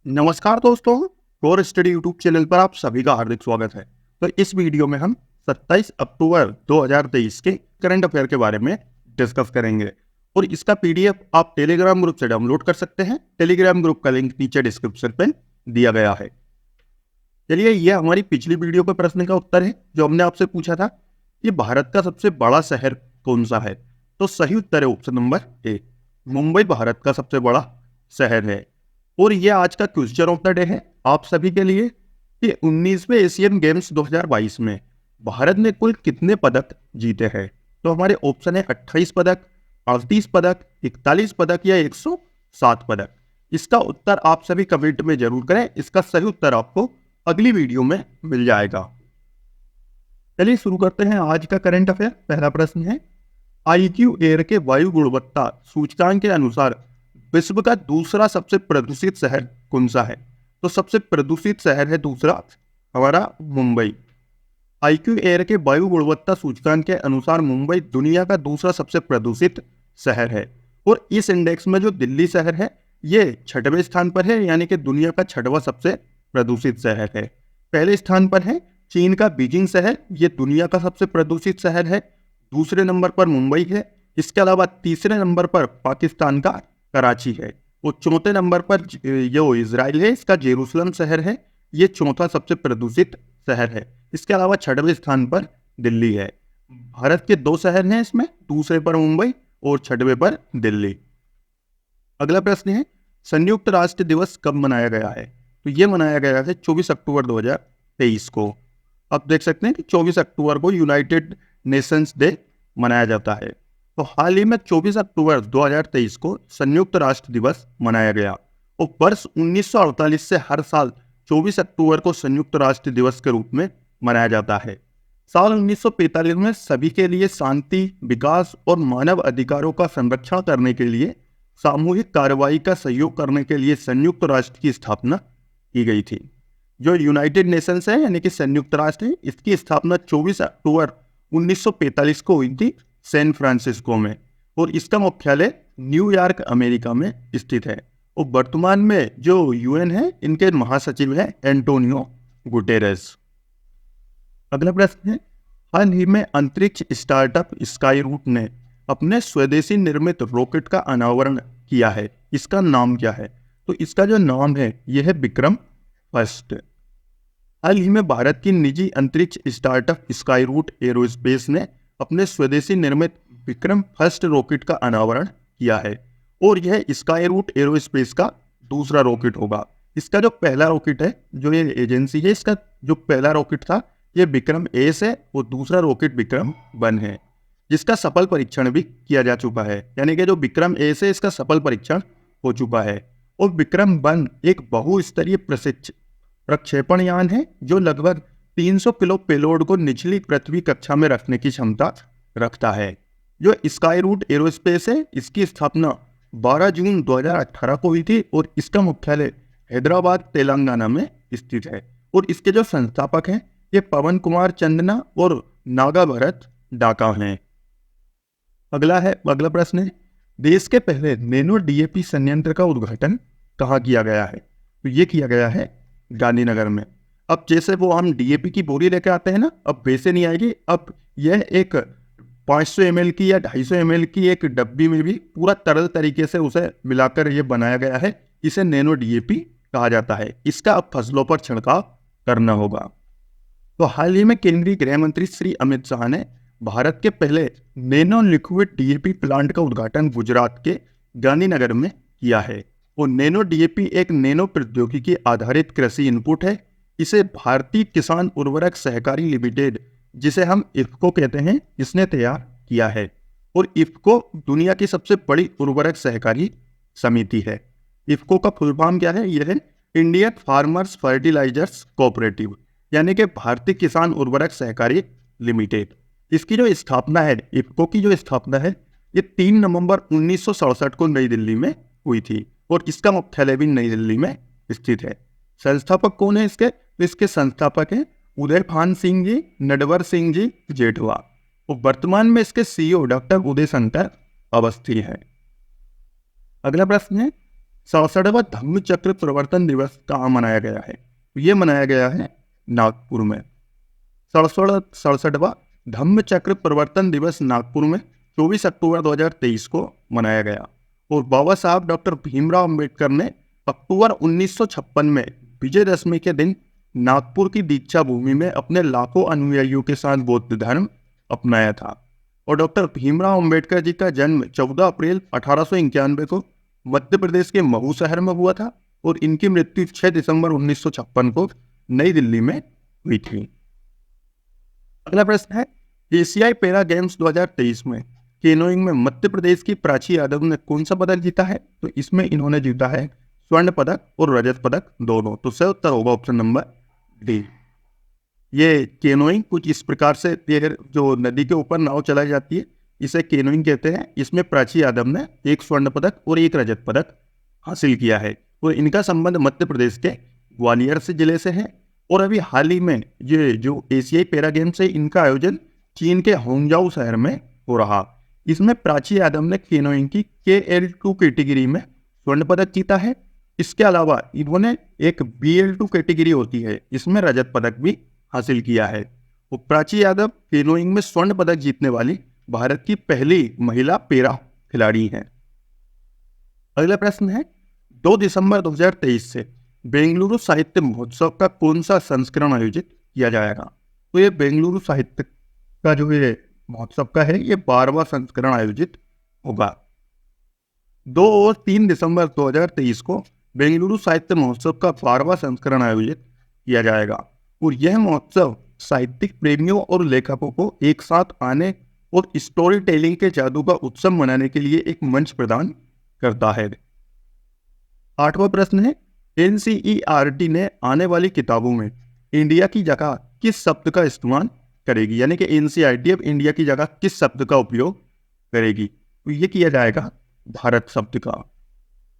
नमस्कार दोस्तों, core study YouTube channel पर आप सभी का हार्दिक स्वागत है। तो इस वीडियो में हम 27 अक्टूबर 2023 के करंट अफेयर के बारे में डिस्कस करेंगे और इसका पीडीएफ आप टेलीग्राम ग्रुप से डाउनलोड कर सकते हैं। टेलीग्राम ग्रुप का लिंक नीचे डिस्क्रिप्शन पे दिया गया है। चलिए, ये हमारी पिछली वीडियो के प्रश्न का उत्तर है जो हमने आपसे पूछा था कि भारत का सबसे बड़ा शहर कौन सा है। तो सही उत्तर है option number A, Mumbai Bharat का सबसे बड़ा शहर है। और ये आज का क्वेश्चन ऑफ द डे है आप सभी के लिए कि 19वें एशियन गेम्स 2022 में भारत ने कुल कितने पदक जीते हैं। तो हमारे ऑप्शन है 28 पदक, 38 पदक, 41 पदक या 107 पदक। इसका उत्तर आप सभी कमेंट में जरूर करें। इसका सही उत्तर आपको अगली वीडियो में मिल जाएगा। चलिए शुरू करते हैं आज का करंट अफेयर। पहला प्रश्न है, IQ एयर के वायु गुणवत्ता सूचकांक के अनुसार विश्व का दूसरा सबसे प्रदूषित शहर कौन सा है। तो सबसे प्रदूषित शहर है दूसरा हमारा मुंबई। IQ एयर के वायु गुणवत्ता सूचकांक के अनुसार मुंबई दुनिया का दूसरा सबसे प्रदूषित शहर है। और इस इंडेक्स में जो दिल्ली शहर है ये 6वें स्थान पर है, यानी कि दुनिया का 6वां सबसे प्रदूषित शहर है। पहले स्थान पर है चीन का बीजिंग शहर, ये दुनिया का सबसे प्रदूषित शहर है। दूसरे नंबर पर मुंबई है। इसके अलावा तीसरे नंबर पर पाकिस्तान का कराची है। और चौथे नंबर पर जो इजराइल है, इसका जेरूसलम शहर है, ये चौथा सबसे प्रदूषित शहर है। इसके अलावा 6वें स्थान पर दिल्ली है। भारत के 2 शहर हैं इसमें, दूसरे पर मुंबई और 6वें पर दिल्ली। अगला प्रश्न है, संयुक्त राष्ट्र दिवस कब मनाया गया है। तो ये मनाया गया है 24 अक्टूबर 2023 को। आप देख सकते हैं कि 24 अक्टूबर को यूनाइटेड नेशंस डे मनाया जाता है। तो हाल ही में 24 अक्टूबर 2023 को संयुक्त राष्ट्र दिवस मनाया गया। और वर्ष 1948 से हर साल 24 अक्टूबर को संयुक्त राष्ट्र दिवस के रूप में मनाया जाता है। साल 1945 में सभी के लिए शांति, विकास और मानव अधिकारों का संरक्षण करने के लिए सामूहिक कार्रवाई का सहयोग करने के लिए संयुक्त राष्ट्र की स्थापना की गई थी। जो यूनाइटेड नेशंस है यानी कि संयुक्त राष्ट्र है, इसकी स्थापना 24 अक्टूबर 1945 को हुई थी सैन फ्रांसिस्को में। और इसका मुख्यालय न्यूयॉर्क अमेरिका में स्थित है। और वर्तमान में जो UN है इनके महासचिव हैं एंटोनियो गुटेरेस। अगला प्रश्न है, हाल ही में अंतरिक्ष स्टार्टअप स्काई रूट ने अपने स्वदेशी निर्मित रॉकेट का अनावरण किया है। इसका नाम क्या है। तो इसका जो नाम है यह है विक्रम फर्स्ट। हाल ही में भारत की निजी अंतरिक्ष स्टार्टअप स्काई रूट एरोस्पेस ने अपने स्वदेशी निर्मित विक्रम फर्स्ट रॉकेट का अनावरण किया है। और यह स्काई रूट एरोस्पेस का दूसरा रॉकेट होगा। इसका जो पहला रॉकेट है, जो ये एजेंसी है, इसका जो पहला रॉकेट था ये विक्रम एस है और दूसरा रॉकेट विक्रम 1 है, जिसका सफल परीक्षण भी किया जा चुका है। यानी कि जो विक्रम एस है इसका सफल परीक्षण हो चुका है। और विक्रम 1 एक बहुस्तरीय प्रक्षेपण यान है जो लगभग 300 किलो पेलोड को निचली पृथ्वी कक्षा में रखने की क्षमता रखता है। जो स्काई रूट एरोस्पेस है इसकी स्थापना 12 जून 2018 को हुई थी और इसका मुख्यालय हैदराबाद तेलंगाना में स्थित है। और इसके जो संस्थापक हैं ये पवन कुमार चंदना और नागा भरत डाका हैं। अगला प्रश्न है, देश के पहले नैनो DAP संयंत्र का उद्घाटन कहाँ किया गया है। तो ये किया गया है गांधीनगर में। अब जैसे वो हम DAP की बोरी लेकर आते हैं ना, अब वैसे नहीं आएगी। अब यह एक 500 ml की या 250 ml की एक डब्बी में भी पूरा तरल तरीके से उसे मिलाकर ये बनाया गया है। इसे नैनो DAP कहा जाता है। इसका अब फसलों पर छिड़काव करना होगा। तो हाल ही में केंद्रीय गृह मंत्री श्री अमित शाह ने भारत के पहले नैनो लिक्विड DAP प्लांट का उद्घाटन गुजरात के गांधीनगर में किया है। और नैनो DAP एक नैनो प्रौद्योगिकी आधारित कृषि इनपुट है। इसे भारतीय किसान उर्वरक सहकारी लिमिटेड, जिसे हम इफ्को कहते हैं, इसने तैयार किया है। और इफ्को दुनिया की सबसे बड़ी उर्वरक सहकारी समिति है। इफ्को का फुल फॉर्म क्या है, यह है इंडियन फार्मर्स फर्टिलाइजर्स कोऑपरेटिव, यानी कि भारतीय किसान उर्वरक सहकारी लिमिटेड। इसकी जो स्थापना है, इफ्को की जो स्थापना है, ये 3 नवंबर 1967 को नई दिल्ली में हुई थी और इसका मुख्यालय भी नई दिल्ली में स्थित है। संस्थापक कौन है इसके। इसके संस्थापक हैं उदय भान सिंह जी, नटवर सिंह जी जेठवा। और वर्तमान में इसके CEO डॉक्टर उदय शंकर अवस्थी हैं। अगला प्रश्न है, 67वां धम्म चक्र प्रवर्तन दिवस कहाँ मनाया गया है? तो ये मनाया गया है नागपुर में। 67वां धम्म चक्र प्रवर्तन दिवस नागपुर में 24 अक्टूबर 2023 को मनाया गया। और बाबा साहब डॉक्टर भीमराव अंबेडकर ने अक्टूबर 1956 में विजयदशमी के दिन नागपुर की दीक्षा भूमि में अपने लाखों अनुयायियों के साथ बौद्ध धर्म अपनाया था। और डॉक्टर भीमराव अंबेडकर जी का जन्म 14 अप्रैल 1891 को मध्य प्रदेश के महू शहर में हुआ था और इनकी मृत्यु 6 दिसंबर 1956 को नई दिल्ली में हुई थी। अगला प्रश्न है, एशियाई पैरा गेम्स 2023 में केनोइंग में मध्य प्रदेश की प्राची यादव ने कौन सा पदक जीता है? तो इसमें इन्होंने जीता है स्वर्ण पदक और रजत पदक दोनों। तो सही उत्तर होगा ऑप्शन नंबर डी। ये केनोइंग कुछ इस प्रकार से, जो नदी के ऊपर नाव चलाई जाती है इसे केनोइंग कहते हैं। इसमें प्राची यादव ने एक स्वर्ण पदक और एक रजत पदक हासिल किया है। तो इनका संबंध मध्य प्रदेश के ग्वालियर से जिले से है। और अभी हाल ही में ये जो एशियाई पैरा गेम्स है इनका आयोजन चीन के होंगजाओ शहर में हो रहा। इसमें प्राची यादव ने केनोइंग की KL2 कैटेगरी में स्वर्ण पदक जीता है। इसके अलावा इन्होंने एक BL2 कैटेगरी होती है, इसमें रजत पदक भी हासिल किया है। और प्राची यादव केनोइंग में स्वर्ण पदक जीतने वाली भारत की पहली महिला पैरा खिलाड़ी हैं। अगला प्रश्न है, 2 दिसंबर 2023 से बेंगलुरु साहित्य महोत्सव का कौन सा संस्करण आयोजित किया जाएगा? तो ये बेंगलुरु साहित्य का जो ये महोत्सव का है ये 12वां संस्करण आयोजित होगा। 2 और 3 दिसंबर 2023 को बेंगलुरु साहित्य महोत्सव का 12वां संस्करण आयोजित किया जाएगा। और यह महोत्सव साहित्यिक प्रेमियों और लेखकों को एक साथ आने और स्टोरी टेलिंग के जादू का उत्सव मनाने के लिए एक मंच प्रदान करता है। 8वां प्रश्न है, NCERT ने आने वाली किताबों में इंडिया की जगह किस शब्द का इस्तेमाल करेगी? यानी कि NCERT अब इंडिया की जगह किस शब्द का उपयोग करेगी? तो ये किया जाएगा भारत शब्द का।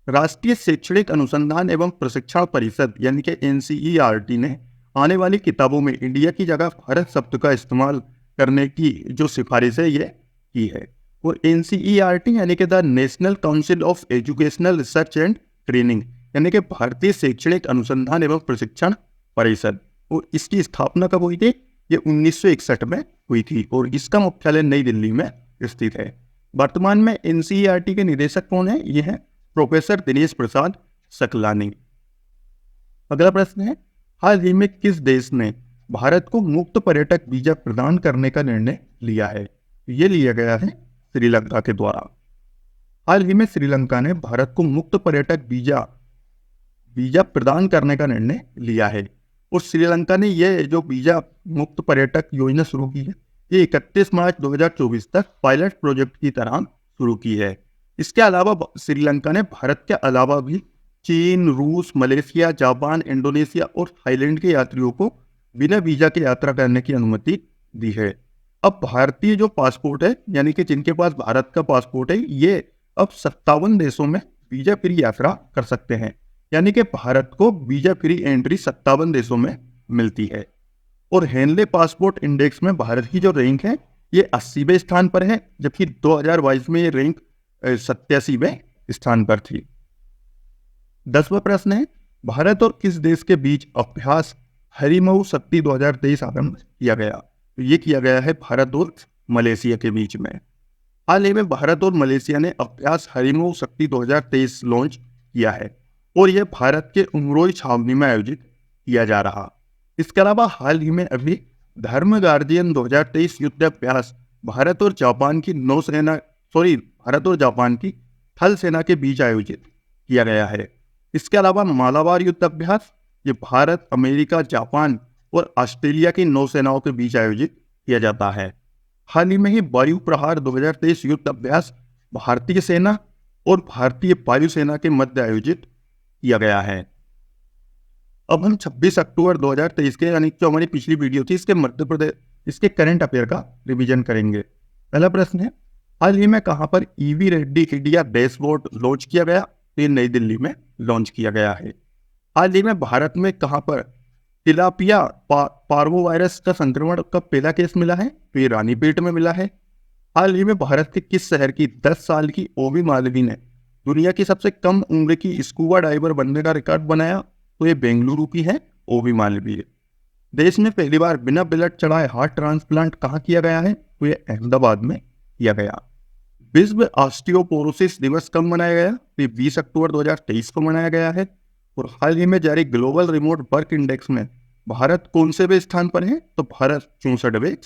राष्ट्रीय शैक्षणिक अनुसंधान एवं प्रशिक्षण परिषद यानी कि NCERT ने आने वाली किताबों में इंडिया की जगह भारत शब्द का इस्तेमाल करने की जो सिफारिश है ये की है। और NCERT यानी कि the national council of educational research and training यानी कि भारतीय शैक्षणिक अनुसंधान एवं प्रशिक्षण परिषद, और इसकी स्थापना कब हुई थी? ये 1961 में हुई थी और इसका मुख्यालय नई दिल्ली में स्थित है। वर्तमान में NCERT के निदेशक कौन है? ये है प्रोफेसर दिनेश प्रसाद सकलानी। अगला प्रश्न है, हाल ही में किस देश ने भारत को मुक्त पर्यटक वीजा प्रदान करने का निर्णय लिया है? ये लिया गया है श्रीलंका के द्वारा। हाल ही में श्रीलंका ने भारत को मुक्त पर्यटक वीजा प्रदान करने का निर्णय लिया है। और श्रीलंका ने यह जो वीजा मुक्त पर्यटक योजना शुरू की है ये 31 मार्च 2024 तक पायलट प्रोजेक्ट की तरह शुरू की है। इसके अलावा श्रीलंका ने भारत के अलावा भी चीन, रूस, मलेशिया, जापान, इंडोनेशिया और थाईलैंड के यात्रियों को बिना वीजा के यात्रा करने की अनुमति दी है। अब भारतीय जो पासपोर्ट है यानी कि जिनके पास भारत का पासपोर्ट है ये अब 57 देशों में वीजा फ्री यात्रा कर सकते हैं। यानी कि भारत को वीजा फ्री एंट्री 57 देशों में मिलती है। और हेनले पासपोर्ट इंडेक्स में भारत की जो रैंक है ये 80वें स्थान पर है, जबकि 2022 में ये रैंक 87वें स्थान पर थी। 10वां प्रश्न है, भारत और किस देश के बीच अभ्यास हरिमऊ शक्ति 2023 आरंभ किया गया? तो ये किया गया है भारत और मलेशिया के बीच में। हाल ही में भारत और मलेशिया ने अभ्यास हरिमऊ शक्ति 2023 लॉन्च किया है और यह भारत के उमरोई छावनी में आयोजित किया जा रहा। इसके अलावा हाल ही में अभी धर्म गार्जियन 2023 युद्ध अभ्यास भारत और जापान की थल सेना के बीच आयोजित किया गया है। इसके अलावा मालाबार युद्ध अभ्यास ये भारत, अमेरिका, जापान और ऑस्ट्रेलिया की नौसेनाओं के बीच आयोजित किया जाता है। हाल ही में ही वायु प्रहार 2023 युद्ध अभ्यास भारतीय सेना और भारतीय वायुसेना के मध्य आयोजित किया गया है। अब हम 26 अक्टूबर 2023 के यानी जो हमारी पिछली वीडियो थी इसके मध्य प्रदेश इसके करंट अफेयर का रिवीजन करेंगे। पहला प्रश्न है, हाल ही में कहां पर EV Reddy India dashboard launch किया गया? तो ये नई दिल्ली में लॉन्च किया गया है। हाल ही में भारत में कहां पर तिलापिया पार्वोवायरस का संक्रमण का पहला केस मिला है? तो ये रानीपेट में मिला है। हाल ही में भारत के किस शहर की 10 साल की ओवी मालवी ने दुनिया की सबसे कम उम्र की स्कूबा डाइवर बनने का रिकॉर्ड बनाया तो ये बेंगलुरु की है, ओवी मालवीय। देश में पहली बार बिना ब्लड चढ़ाए हार्ट ट्रांसप्लांट कहाँ किया गया है, तो ये अहमदाबाद में किया गया। विश्व ऑस्टियोपोरोसिस दिवस कब मनाया गया, तो ये 20 अक्टूबर 2023 को मनाया गया है। और हाल ही में जारी ग्लोबल रिमोट वर्क इंडेक्स में भारत कौन से वे स्थान पर है, तो भारत 64वें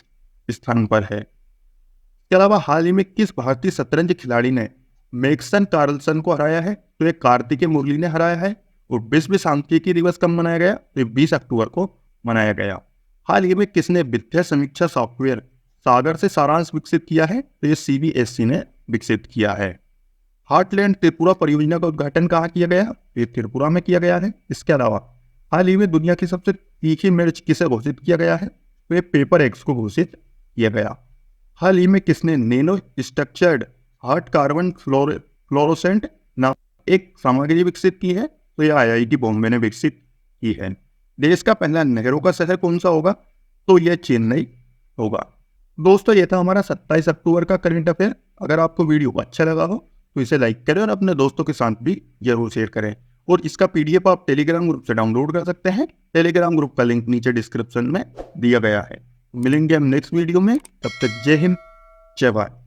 स्थान पर है। इसके अलावा हाल ही में किस भारतीय शतरंज खिलाड़ी ने मैग्सन कार्लसन को हराया है, तो ये कार्तिकेय मुरली ने हराया है। और विश्व सांख्यिकी दिवस कब मनाया गया, तो 20 अक्टूबर को मनाया गया। हाल ही में किसने वित्तीय समीक्षा सॉफ्टवेयर सागर से सारांश विकसित किया है, तो ये CBSE ने विकसित किया है। हार्टलैंड त्रिपुरा परियोजना का उद्घाटन कहाँ किया गया, तो ये त्रिपुरा में किया गया है। इसके अलावा हाल ही में दुनिया की सबसे तीखी मिर्च किसे घोषित किया गया है, तो ये पेपर एक्स को घोषित किया गया। हाल ही में किसने nano structured heart carbon fluorescent नाम एक सामग्री विकसित की है, तो यह IIT बॉम्बे ने विकसित की है। देश का पहला नहरों का शहर कौन सा होगा, तो यह चेन्नई होगा। दोस्तों ये था हमारा 27 अक्टूबर का करंट अफेयर। अगर आपको वीडियो अच्छा लगा हो तो इसे लाइक करें और अपने दोस्तों के साथ भी जरूर शेयर करें। और इसका PDF आप टेलीग्राम ग्रुप से डाउनलोड कर सकते हैं। टेलीग्राम ग्रुप का लिंक नीचे डिस्क्रिप्शन में दिया गया है। मिलेंगे हम नेक्स्ट वीडियो में, तब तक जय हिंद, जय भारत।